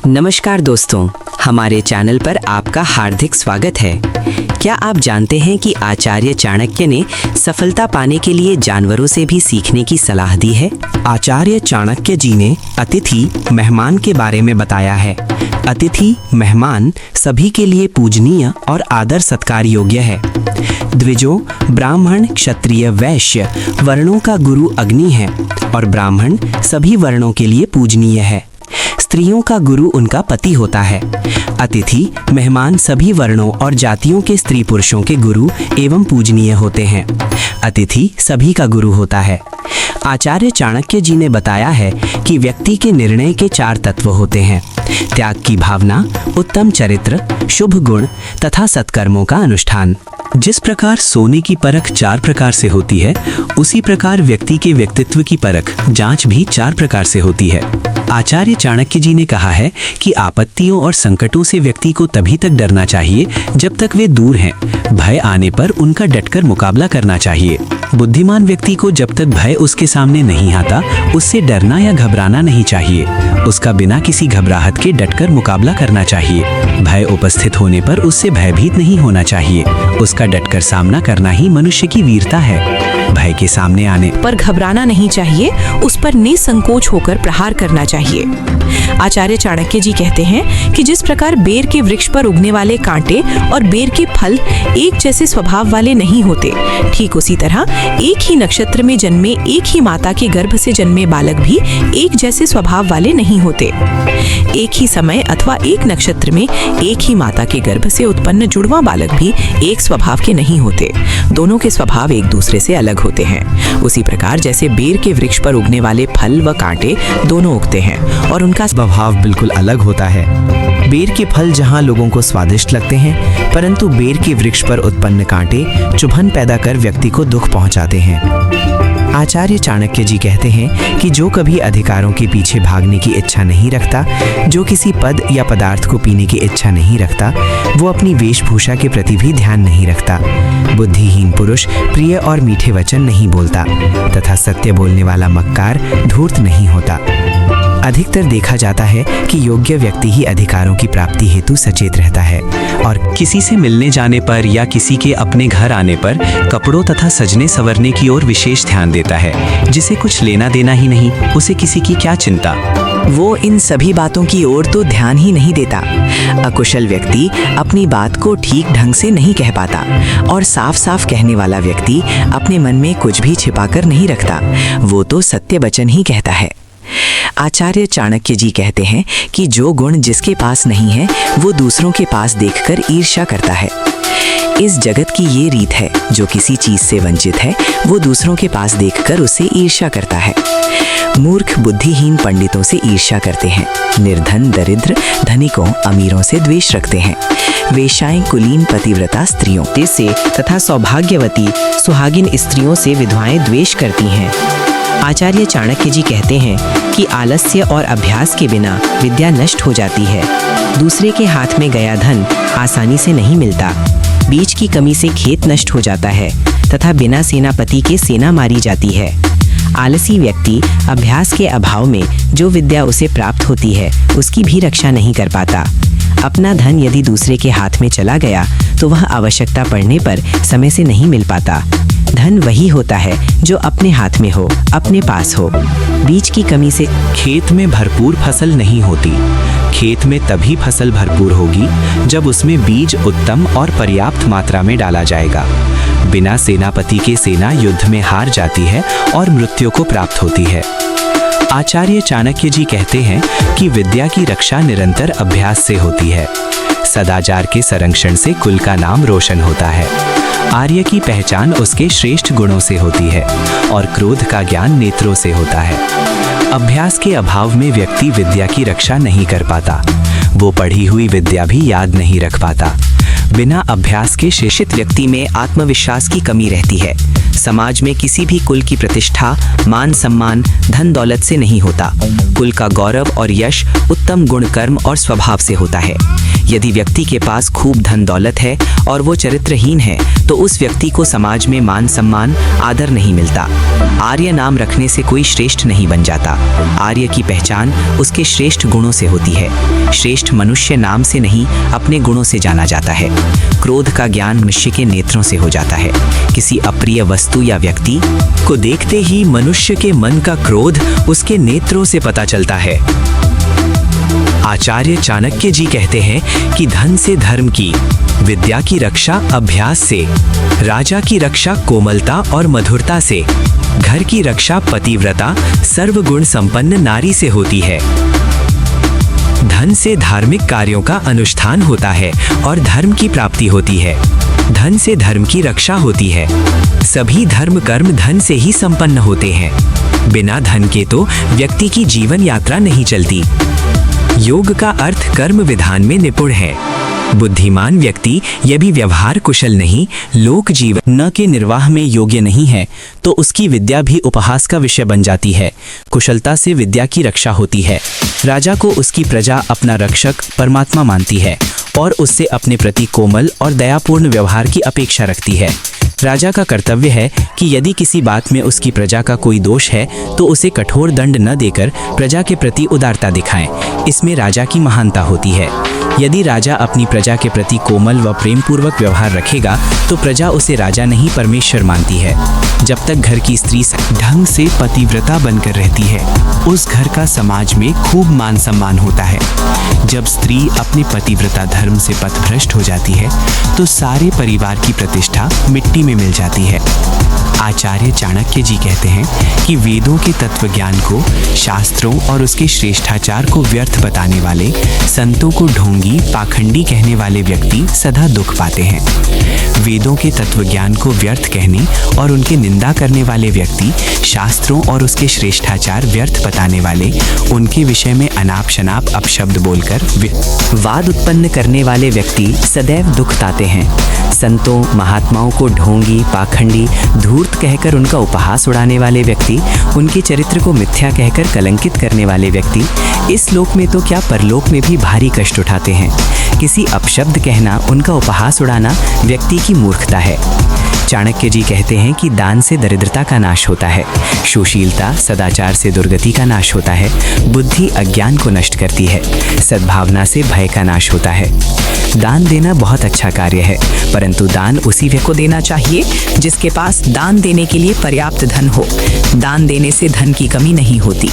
नमस्कार दोस्तों, हमारे चैनल पर आपका हार्दिक स्वागत है। क्या आप जानते हैं कि आचार्य चाणक्य ने सफलता पाने के लिए जानवरों से भी सीखने की सलाह दी है? आचार्य चाणक्य जी ने अतिथि मेहमान के बारे में बताया है। अतिथि मेहमान सभी के लिए पूजनीय और आदर सत्कार योग्य है। द्विजों ब्राह्मण क्षत्रिय वैश्य वर्णों का गुरु अग्नि है और ब्राह्मण सभी वर्णों के लिए पूजनीय है। स्त्रियों का गुरु उनका पति होता है। अतिथि मेहमान सभी वर्णों और जातियों के स्त्री पुरुषों के गुरु एवं पूजनीय होते हैं। अतिथि सभी का गुरु होता है। आचार्य चाणक्य जी ने बताया है कि व्यक्ति के निर्णय के 4 तत्व होते हैं: त्याग की भावना, उत्तम चरित्र, शुभ गुण तथा सत्कर्मों का अनुष्ठान। जिस प्रकार सोने की परख 4 प्रकार से होती है, उसी प्रकार व्यक्ति के व्यक्तित्व की परख जांच भी 4 प्रकार से होती है। आचार्य चाणक्य जी ने कहा है कि आपत्तियों और संकटों से व्यक्ति को तभी तक डरना चाहिए जब तक वे दूर हैं। भय आने पर उनका डटकर मुकाबला करना चाहिए। बुद्धिमान व्यक्ति को जब तक भय उसके सामने नहीं आता, उससे डरना या घबराना नहीं चाहिए। उसका बिना किसी घबराहट के डटकर मुकाबला करना चाहिए। भय उपस्थित होने पर उससे भयभीत नहीं होना चाहिए। उसका डटकर सामना करना ही मनुष्य की वीरता है। भय के सामने आने पर घबराना नहीं चाहिए, उस पर निसंकोच होकर प्रहार करना चाहिए। आचार्य चाणक्य जी कहते हैं कि जिस प्रकार बेर के वृक्ष पर उगने वाले कांटे और बेर के फल एक जैसे स्वभाव वाले नहीं होते, ठीक उसी तरह एक ही नक्षत्र में जन्मे एक ही माता के गर्भ से जन्मे बालक भी एक जैसे स्वभाव वाले नहीं होते। एक ही समय अथवा एक नक्षत्र में एक ही माता के गर्भ से उत्पन्न जुड़वा बालक भी एक स्वभाव के नहीं होते। दोनों के स्वभाव एक दूसरे से अलग होते हैं। उसी प्रकार जैसे बेर के वृक्ष पर उगने वाले फल व कांटे दोनों उगते हैं और उनका स्वभाव बिल्कुल अलग होता है। बेर के फल जहां लोगों को स्वादिष्ट लगते हैं, परंतु बेर के वृक्ष पर उत्पन्न कांटे चुभन पैदा कर व्यक्ति को दुख पहुंचाते हैं। आचार्य चाणक्य जी कहते हैं कि जो कभी अधिकारों के पीछे भागने की इच्छा नहीं रखता, जो किसी पद या पदार्थ को पीने की इच्छा नहीं रखता, वो अपनी वेशभूषा के प्रति भी ध्यान नहीं रखता। बुद्धिहीन पुरुष प्रिय और मीठे वचन नहीं बोलता तथा सत्य बोलने वाला मक्कार धूर्त नहीं होता। अधिकतर देखा जाता है कि योग्य व्यक्ति ही अधिकारों की प्राप्ति हेतु सचेत रहता है और किसी से मिलने जाने पर या किसी के अपने घर आने पर कपड़ों तथा सजने संवरने की ओर विशेष ध्यान देता है। जिसे कुछ लेना देना ही नहीं, उसे किसी की क्या चिंता। वो इन सभी बातों की ओर तो ध्यान ही नहीं देता। अकुशल व्यक्ति अपनी बात को ठीक ढंग से नहीं कह पाता और साफ साफ कहने वाला व्यक्ति अपने मन में कुछ भी छिपाकर नहीं रखता। वो तो सत्य वचन ही कहता है। आचार्य चाणक्य जी कहते हैं कि जो गुण जिसके पास नहीं है, वो दूसरों के पास देखकर ईर्ष्या करता है। इस जगत की ये रीत है, जो किसी चीज से वंचित है, वो दूसरों के पास देखकर उसे ईर्ष्या करता है। मूर्ख बुद्धिहीन पंडितों से ईर्ष्या करते हैं। निर्धन दरिद्र धनिकों अमीरों से द्वेष रखते हैं। वेश्याएं कुलीन पतिव्रता स्त्रियों से तथा सौभाग्यवती सुहागिन स्त्रियों से विधवाएं द्वेष करती हैं। आचार्य चाणक्य जी कहते हैं कि आलस्य और अभ्यास के बिना विद्या नष्ट हो जाती है। दूसरे के हाथ में गया धन आसानी से नहीं मिलता। बीज की कमी से खेत नष्ट हो जाता है तथा बिना सेनापति के सेना मारी जाती है। आलसी व्यक्ति अभ्यास के अभाव में जो विद्या उसे प्राप्त होती है, उसकी भी रक्षा नहीं कर पाता। अपना धन यदि दूसरे के हाथ में चला गया तो वह आवश्यकता पड़ने पर समय से नहीं मिल पाता। धन वही होता है जो अपने हाथ में हो, अपने पास हो। बीज की कमी से खेत में भरपूर फसल नहीं होती। खेत में तभी फसल भरपूर होगी जब उसमें बीज उत्तम और पर्याप्त मात्रा में डाला जाएगा। बिना सेनापति के सेना युद्ध में हार जाती है और मृत्यु को प्राप्त होती है। आचार्य चाणक्य जी कहते हैं कि विद्या की रक्षा निरंतर अभ्यास से होती है। सदाचार के संरक्षण से कुल का नाम रोशन होता है। आर्य की पहचान उसके श्रेष्ठ गुणों से होती है और क्रोध का ज्ञान नेत्रों से होता है। अभ्यास के अभाव में व्यक्ति विद्या की रक्षा नहीं कर पाता। वो पढ़ी हुई विद्या भी याद नहीं रख पाता। बिना अभ्यास के शिक्षित व्यक्ति में आत्मविश्वास की कमी रहती है। समाज में किसी भी कुल की प्रतिष्ठा मान सम्मान धन दौलत से नहीं होता। कुल का गौरव और यश उत्तम गुण कर्म और स्वभाव से होता है। यदि व्यक्ति के पास खूब धन दौलत है और वो चरित्रहीन है तो उस व्यक्ति को समाज में मान सम्मान आदर नहीं मिलता। आर्य नाम रखने से कोई श्रेष्ठ नहीं बन जाता। आर्य की पहचान उसके श्रेष्ठ गुणों से होती है। श्रेष्ठ मनुष्य नाम से नहीं अपने गुणों से जाना जाता है। क्रोध का ज्ञान मनुष्य के नेत्रों से हो जाता है। किसी अप्रिय वस्तु या व्यक्ति को देखते ही मनुष्य के मन का क्रोध उसके नेत्रों से पता चलता है। आचार्य चाणक्य जी कहते हैं कि धन से धर्म की, विद्या की रक्षा अभ्यास से, राजा की रक्षा कोमलता और मधुरता से, घर की रक्षा पतिव्रता सर्वगुण संपन्न नारी से होती है। धन से धार्मिक कार्यों का अनुष्ठान होता है और धर्म की प्राप्ति होती है। धन से धर्म की रक्षा होती है। सभी धर्म कर्म धन से ही संपन्न होते हैं। बिना धन के तो व्यक्ति की जीवन यात्रा नहीं चलती। योग का अर्थ कर्म विधान में निपुण है। बुद्धिमान व्यक्ति यदि व्यवहार कुशल नहीं, लोक जीवन न के निर्वाह में योग्य नहीं है तो उसकी विद्या भी उपहास का विषय बन जाती है। कुशलता से विद्या की रक्षा होती है। राजा को उसकी प्रजा अपना रक्षक परमात्मा मानती है और उससे अपने प्रति कोमल और दयापूर्ण व्यवहार की अपेक्षा रखती है। राजा का कर्तव्य है कि यदि किसी बात में उसकी प्रजा का कोई दोष है तो उसे कठोर दंड न देकर प्रजा के प्रति उदारता दिखाएं। इसमें राजा की महानता होती है। यदि राजा अपनी प्रजा के प्रति कोमल व प्रेम पूर्वक व्यवहार रखेगा तो प्रजा उसे राजा नहीं परमेश्वर मानती है। जब तक घर की स्त्री ढंग से पतिव्रता बनकर रहती है उस घर का समाज में खूब मान सम्मान होता है। जब स्त्री अपने पतिव्रता धर्म से पथभ्रष्ट हो जाती है तो सारे परिवार की प्रतिष्ठा मिट्टी में मिल जाती है। आचार्य चाणक्य जी कहते हैं कि वेदों के तत्व ज्ञान को, शास्त्रों और उसके श्रेष्ठाचार को व्यर्थ बताने वाले, संतों को ढोंगी पाखंडी कहने वाले व्यक्ति सदा दुख पाते हैं। वेदों के तत्व ज्ञान को व्यर्थ कहने और उनकी निंदा करने वाले व्यक्ति, शास्त्रों और उसके श्रेष्ठाचार व्यर्थ बताने वाले, उनके विषय में अनाप शनाप अपशब्द बोलकर वाद उत्पन्न करने वाले व्यक्ति सदैव दुख पाते हैं। संतों महात्माओं को ढोंगी पाखंडी धूर्त कहकर उनका उपहास उड़ाने वाले व्यक्ति, उनके चरित्र को मिथ्या कहकर कलंकित करने वाले व्यक्ति इस लोक में तो क्या परलोक में भी भारी कष्ट उठाते हैं। किसी अपशब्द कहना, उनका उपहास उड़ाना व्यक्ति की मूर्खता है। चाणक्य जी कहते हैं कि दान से दरिद्रता का नाश होता है, सुशीलता सदाचार से दुर्गति का नाश होता है, बुद्धि अज्ञान को नष्ट करती है, सद्भावना से भय का नाश होता है। दान देना बहुत अच्छा कार्य है, परंतु दान उसी व्यक्ति को देना चाहिए जिसके पास दान देने के लिए पर्याप्त धन हो। दान देने से धन की कमी नहीं होती।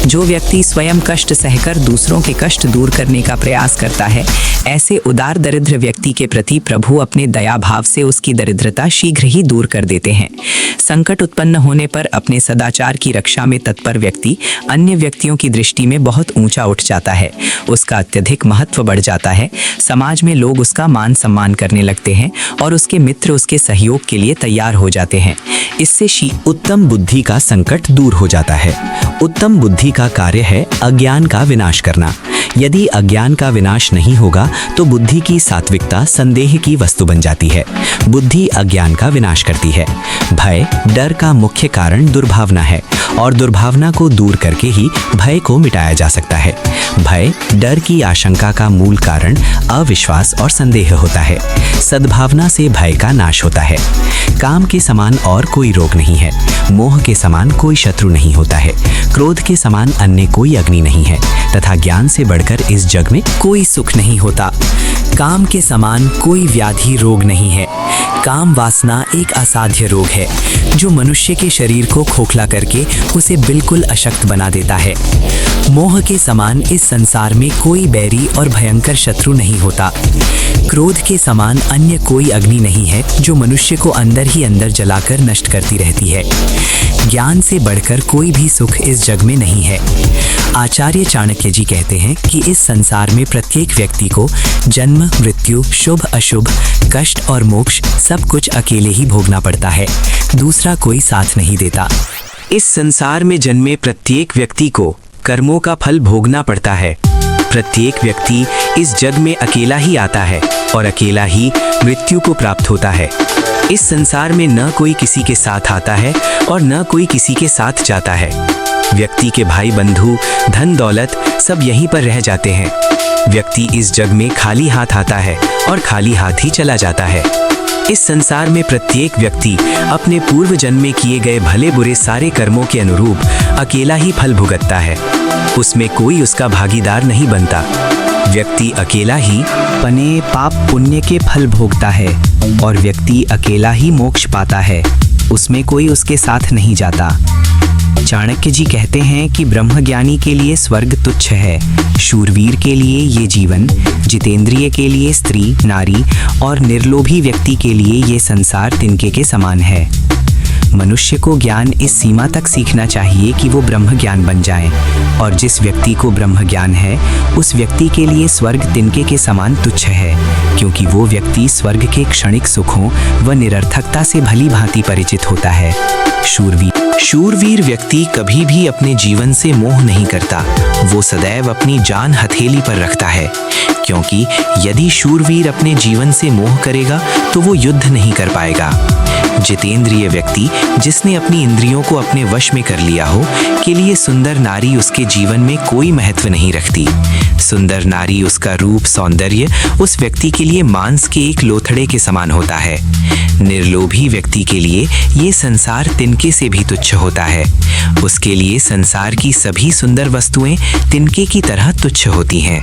जो व्यक्ति स्वयं कष्ट सहकर दूसरों के कष्ट दूर करने का प्रयास करता है, ऐसे उदार दरिद्र व्यक्ति के प्रति प्रभु अपने दया भाव से उसकी दरिद्रता शीघ्र ही दूर कर देते हैं। संकट उत्पन्न होने पर अपने सदाचार की रक्षा में तत्पर व्यक्ति अन्य व्यक्तियों की दृष्टि में बहुत ऊंचा उठ जाता है। उसका अत्यधिक महत्व बढ़ जाता है। समाज में लोग उसका मान सम्मान करने लगते हैं और उसके मित्र उसके सहयोग के लिए तैयार हो जाते हैं। इससे उत्तम बुद्धि का संकट दूर हो जाता है। उत्तम बुद्धि का कार्य है अज्ञान का विनाश करना। यदि अज्ञान का विनाश नहीं होगा तो बुद्धि की सात्विकता संदेह की वस्तु बन जाती है। बुद्धि अज्ञान का विनाश करती है। भय डर का मुख्य कारण दुर्भावना है और दुर्भावना को दूर करके ही भय को मिटाया जा सकता है। भय डर की आशंका का मूल कारण अविश्वास और संदेह होता है। सद्भावना से भय का नाश होता है। काम के समान और कोई रोग नहीं है। मोह के समान कोई शत्रु नहीं होता है। क्रोध के समान अन्य कोई अग्नि नहीं है तथा ज्ञान से बढ़कर इस जग में कोई सुख नहीं होता। काम के समान कोई व्याधि रोग नहीं है। काम वासना एक असाध्य रोग है जो मनुष्य के शरीर को खोखला करके उसे बिल्कुल अशक्त बना देता है। मोह के समान इस संसार में कोई बैरी और भयंकर शत्रु नहीं होता। क्रोध के समान अन्य कोई अग्नि नहीं है जो मनुष्य को अंदर ही अंदर जलाकर नष्ट करती रहती है। ज्ञान से बढ़कर कोई भी सुख इस जग में नहीं है। आचार्य चाणक्य जी कहते हैं कि इस संसार में प्रत्येक व्यक्ति को जन्म मृत्यु शुभ अशुभ कष्ट और मोक्ष सब कुछ अकेले ही भोगना पड़ता है। दूसरा कोई साथ नहीं देता। इस संसार में जन्मे प्रत्येक व्यक्ति को कर्मों का फल भोगना पड़ता है। प्रत्येक व्यक्ति इस जग में अकेला ही आता है और अकेला ही मृत्यु को प्राप्त होता है। इस संसार में न कोई किसी के साथ आता है और न कोई किसी के साथ जाता है। व्यक्ति के भाई बंधु धन दौलत सब यहीं पर रह जाते हैं। व्यक्ति इस जग में खाली हाथ आता है और खाली हाथ ही चला जाता है। इस संसार में प्रत्येक व्यक्ति अपने पूर्व जन्म में किए गए भले बुरे सारे कर्मों के अनुरूप अकेला ही फल भुगतता है। उसमें कोई उसका भागीदार नहीं बनता। व्यक्ति अकेला ही पने पाप पुण्य के फल भोगता है और व्यक्ति अकेला ही मोक्ष पाता है, उसमें कोई उसके साथ नहीं जाता। चाणक्य जी कहते हैं कि ब्रह्मज्ञानी के लिए स्वर्ग तुच्छ है, शूरवीर के लिए ये जीवन, जितेंद्रिय के लिए स्त्री नारी और निर्लोभी व्यक्ति के लिए ये संसार तिनके के समान है। मनुष्य को ज्ञान इस सीमा तक सीखना चाहिए कि वो ब्रह्म ज्ञान बन जाए, और जिस व्यक्ति को ब्रह्म ज्ञान है उस व्यक्ति के लिए स्वर्ग तिनके के समान तुच्छ है, क्योंकि वो व्यक्ति स्वर्ग के क्षणिक सुखों व निरर्थकता से भली भांति परिचित होता है। शूरवीर व्यक्ति कभी भी अपने जीवन से मोह नहीं करता। वो सदैव अपनी जान हथेली पर रखता है, क्योंकि यदि शूरवीर अपने जीवन से मोह करेगा तो वो युद्ध नहीं कर पाएगा। जितेंद्रिय व्यक्ति, जिसने अपनी इंद्रियों को अपने वश में कर लिया हो, के लिए सुंदर नारी उसके जीवन में कोई महत्व नहीं रखती। सुंदर नारी, उसका रूप सौंदर्य उस व्यक्ति के लिए मांस के एक लोथड़े के समान होता है। निर्लोभी व्यक्ति के लिए ये संसार तिनके से भी तुच्छ होता है। उसके लिए संसार की सभी सुंदर वस्तुएं तिनके की तरह तुच्छ होती हैं।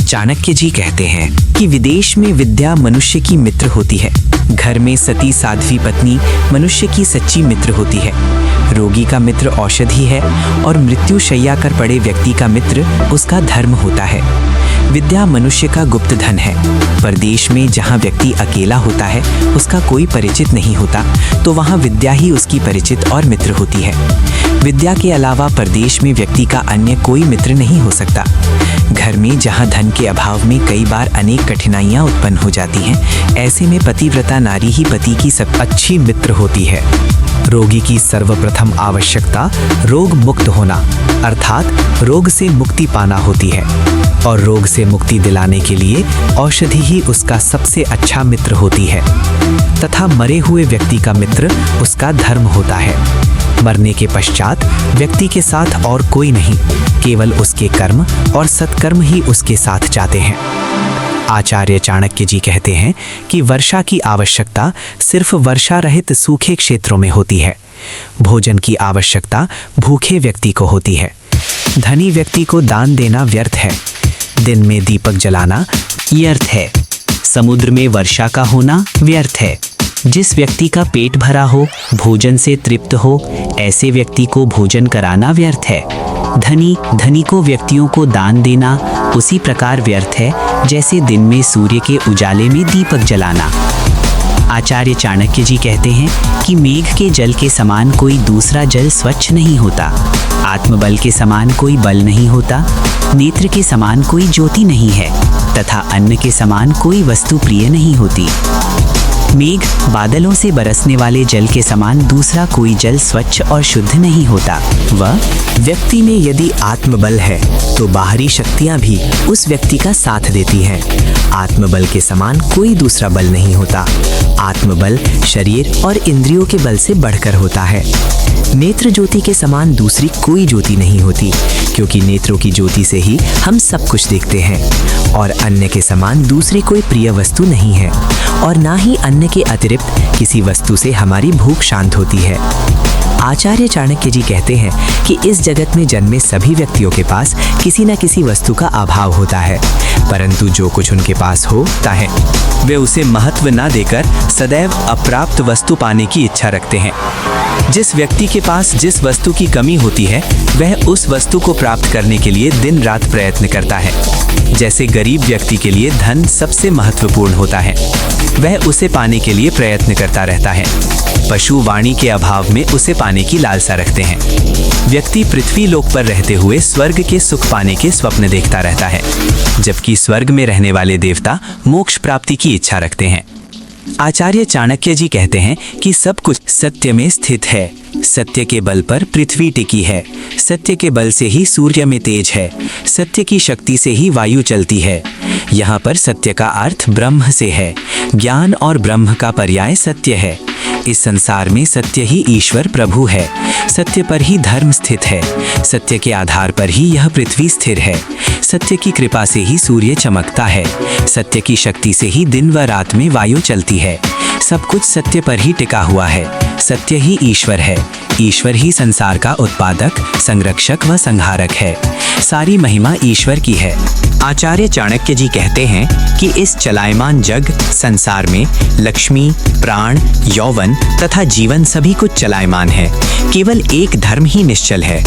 चाणक्य जी कहते हैं कि विदेश में विद्या मनुष्य की मित्र होती है, घर में सती साध्वी पत्नी मनुष्य की सच्ची मित्र होती है। रोगी का मित्र औषधि है और मृत्यु शैया कर पड़े व्यक्ति का मित्र उसका धर्म होता है। विद्या मनुष्य का गुप्त धन है। परदेश में जहाँ व्यक्ति अकेला होता है, उसका कोई परिचित नहीं होता, तो वहाँ विद्या ही उसकी परिचित और मित्र होती है। विद्या के अलावा परदेश में व्यक्ति का अन्य कोई मित्र नहीं हो सकता। घर में जहाँ धन के अभाव में कई बार अनेक कठिनाइयाँ उत्पन्न हो जाती हैं, ऐसे में पतिव्रता नारी ही पति की सब अच्छी मित्र होती है। रोगी की सर्वप्रथम आवश्यकता रोग मुक्त होना अर्थात रोग से मुक्ति पाना होती है, और रोग से मुक्ति दिलाने के लिए औषधि ही उसका सबसे अच्छा मित्र होती है, तथा मरे हुए व्यक्ति का मित्र उसका धर्म होता है। मरने के पश्चात व्यक्ति के साथ और कोई नहीं, केवल उसके कर्म और सत्कर्म ही उसके साथ जाते हैं। आचार्य चाणक्य जी कहते हैं कि वर्षा की आवश्यकता सिर्फ वर्षा रहित सूखे क्षेत्रों में होती है। भोजन की आवश्यकता भूखे व्यक्ति को होती है। धनी व्यक्ति को दान देना व्यर्थ है। दिन में दीपक जलाना व्यर्थ है। समुद्र में वर्षा का होना व्यर्थ है। जिस व्यक्ति का पेट भरा हो, भोजन से तृप्त हो, ऐसे व्यक्ति को भोजन कराना व्यर्थ है। धनी को व्यक्तियों को दान देना उसी प्रकार व्यर्थ है जैसे दिन में सूर्य के उजाले में दीपक जलाना। आचार्य चाणक्य जी कहते हैं कि मेघ के जल के समान कोई दूसरा जल स्वच्छ नहीं होता, आत्मबल के समान कोई बल नहीं होता, नेत्र के समान कोई ज्योति नहीं है, तथा अन्न के समान कोई वस्तु प्रिय नहीं होती। मेघ बादलों से बरसने वाले जल के समान दूसरा कोई जल स्वच्छ और शुद्ध नहीं होता। वह व्यक्ति में यदि आत्मबल है तो बाहरी शक्तियां भी उस व्यक्ति का साथ देती हैं। आत्मबल के समान कोई दूसरा बल नहीं होता। आत्मबल शरीर और इंद्रियों के बल से बढ़कर होता है। नेत्र ज्योति के समान दूसरी कोई ज्योति नहीं होती, क्योंकि नेत्रों की ज्योति से ही हम सब कुछ देखते हैं। और अन्न के समान दूसरी कोई प्रिय वस्तु नहीं है, और ना ही अन्न के अतिरिक्त किसी वस्तु से हमारी भूख शांत होती है। आचार्य चाणक्य जी कहते हैं कि इस जगत में जन्मे सभी व्यक्तियों के पास किसी न किसी वस्तु का अभाव होता है, परंतु जो कुछ उनके पास होता है वे उसे महत्व न देकर सदैव अप्राप्त वस्तु पाने की इच्छा रखते हैं। जिस व्यक्ति के पास जिस वस्तु की कमी होती है वह उस वस्तु को प्राप्त करने के लिए दिन रात प्रयत्न करता है। जैसे गरीब व्यक्ति के लिए धन सबसे महत्वपूर्ण होता है, वह उसे पाने के लिए प्रयत्न करता रहता है। पशु वाणी के अभाव में उसे पाने की लालसा रखते हैं। व्यक्ति पृथ्वी लोक पर रहते हुए स्वर्ग के सुख पाने के स्वप्न देखता रहता है, जबकि स्वर्ग में रहने वाले देवता मोक्ष प्राप्ति की इच्छा रखते हैं। आचार्य चाणक्य जी कहते हैं कि सब कुछ सत्य में स्थित है। सत्य के बल पर पृथ्वी टिकी है, सत्य के बल से ही सूर्य में तेज है, सत्य की शक्ति से ही वायु चलती है। यहाँ पर सत्य का अर्थ ब्रह्म से है। ज्ञान और ब्रह्म का पर्याय सत्य है। इस संसार में सत्य ही ईश्वर प्रभु है। सत्य पर ही धर्म स्थित है, सत्य के आधार पर ही यह पृथ्वी स्थिर है, सत्य की कृपा से ही सूर्य चमकता है, सत्य की शक्ति से ही दिन व रात में वायु चलती है। सब कुछ सत्य पर ही टिका हुआ है। सत्य ही ईश्वर है। ईश्वर ही संसार का उत्पादक, संरक्षक व संहारक है। सारी महिमा ईश्वर की है। आचार्य चाणक्य जी कहते हैं कि इस चलायमान जग संसार में लक्ष्मी, प्राण, यौवन तथा जीवन सभी कुछ चलायमान है। केवल एक धर्म ही निश्चल है।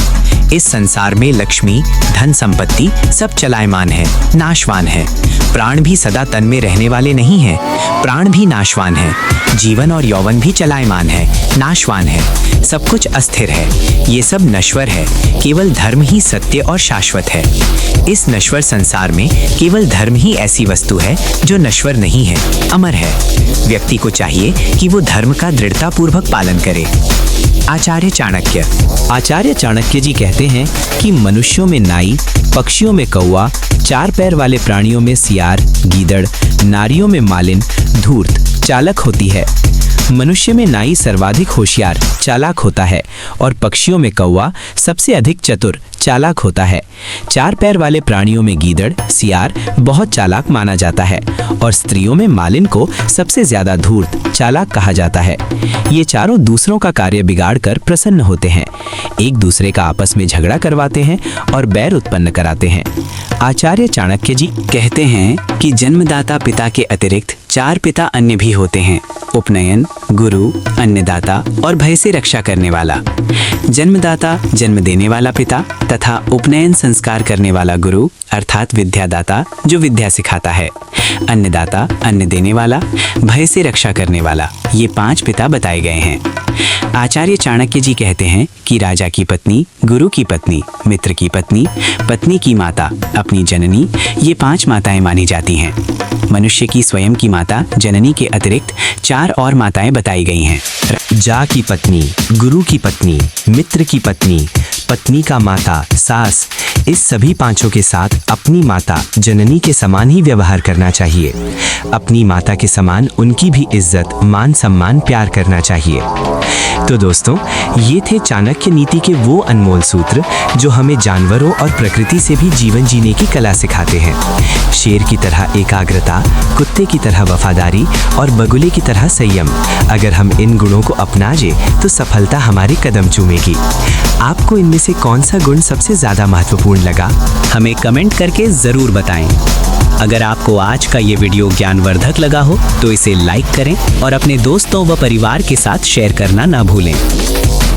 इस संसार में लक्ष्मी, धन संपत्ति सब चलायमान है, नाशवान है। प्राण भी सदा तन में रहने वाले नहीं हैं, प्राण भी नाशवान है। जीवन और यौवन भी चलायमान है, नाशवान है। सब कुछ अस्थिर है, ये सब नश्वर है। केवल धर्म ही सत्य और शाश्वत है। इस नश्वर संसार में केवल धर्म ही ऐसी वस्तु है जो नश्वर नहीं है, अमर है। व्यक्ति को चाहिए कि वो धर्म का दृढ़तापूर्वक पालन करे। आचार्य चाणक्य जी कहते हैं कि मनुष्यों में नाई, पक्षियों में कौवा, चार पैर वाले प्राणियों में सियार, गीदड़, नारियों में मालिन, धूर्त, चालक होती है। मनुष्य में नाई सर्वाधिक होशियार, चालाक होता है और पक्षियों में कौवा सबसे अधिक चतुर, चालाक होता है। चार पैर वाले प्राणियों में गीदड़, सियार बहुत चालाक माना जाता है और स्त्रियों में मालिन को सबसे ज्यादा धूर्त, चालाक कहा जाता है। ये चारों दूसरों का कार्य बिगाड़ कर प्रसन्न होते हैं, एक दूसरे का आपस में झगड़ा करवाते हैं और बैर उत्पन्न कराते हैं। आचार्य चाणक्य जी कहते हैं कि जन्मदाता पिता के अतिरिक्त चार पिता अन्य भी होते हैं: उपनयन, गुरु, अन्नदाता और भय से रक्षा करने वाला। जन्मदाता जन्म देने वाला पिता तथा उपनयन संस्कार करने वाला गुरु अर्थात विद्यादाता जो विद्या सिखाता है। अन्नदाता अन्न देने वाला, भय से रक्षा करने वाला। ये पांच पिता बताए गए हैं। आचार्य चाणक्य जी कहते हैं कि राजा की पत्नी, गुरु की पत्नी, मित्र की पत्नी, पत्नी की माता, अपनी जननी, ये पांच माताएं मानी जाती हैं। मनुष्य की स्वयं की माता जननी के अतिरिक्त चार और माताएं बताई गई हैं। जा की पत्नी, गुरु की पत्नी, मित्र की पत्नी, पत्नी का माता, सास, इस सभी पांचों के साथ अपनी माता जननी के समान ही व्यवहार करना चाहिए। अपनी माता के समान उनकी भी इज्जत, मान सम्मान, प्यार करना चाहिए। तो दोस्तों, ये थे चाणक्य नीति के वो अनमोल सूत्र जो हमें जानवरों और प्रकृति से भी जीवन जीने की कला सिखाते हैं। शेर की तरह एकाग्रता, कुत्ते की तरह वफादारी और बगुले की तरह संयम। अगर हम इन गुणों को अपना लें तो सफलता हमारे कदम चूमेगी। आपको इनमें से कौन सा गुण सबसे ज्यादा महत्वपूर्ण लगा? हमें कमेंट करके जरूर बताएं। अगर आपको आज का ये वीडियो ज्ञानवर्धक लगा हो तो इसे लाइक करें और अपने दोस्तों व परिवार के साथ शेयर करना ना भूलें।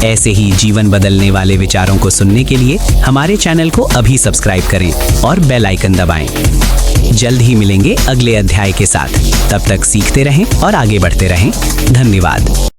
ऐसे ही जीवन बदलने वाले विचारों को सुनने के लिए हमारे चैनल को अभी सब्सक्राइब करें और बेल आइकन दबाएं। जल्द ही मिलेंगे अगले अध्याय के साथ। तब तक सीखते रहें और आगे बढ़ते रहें। धन्यवाद।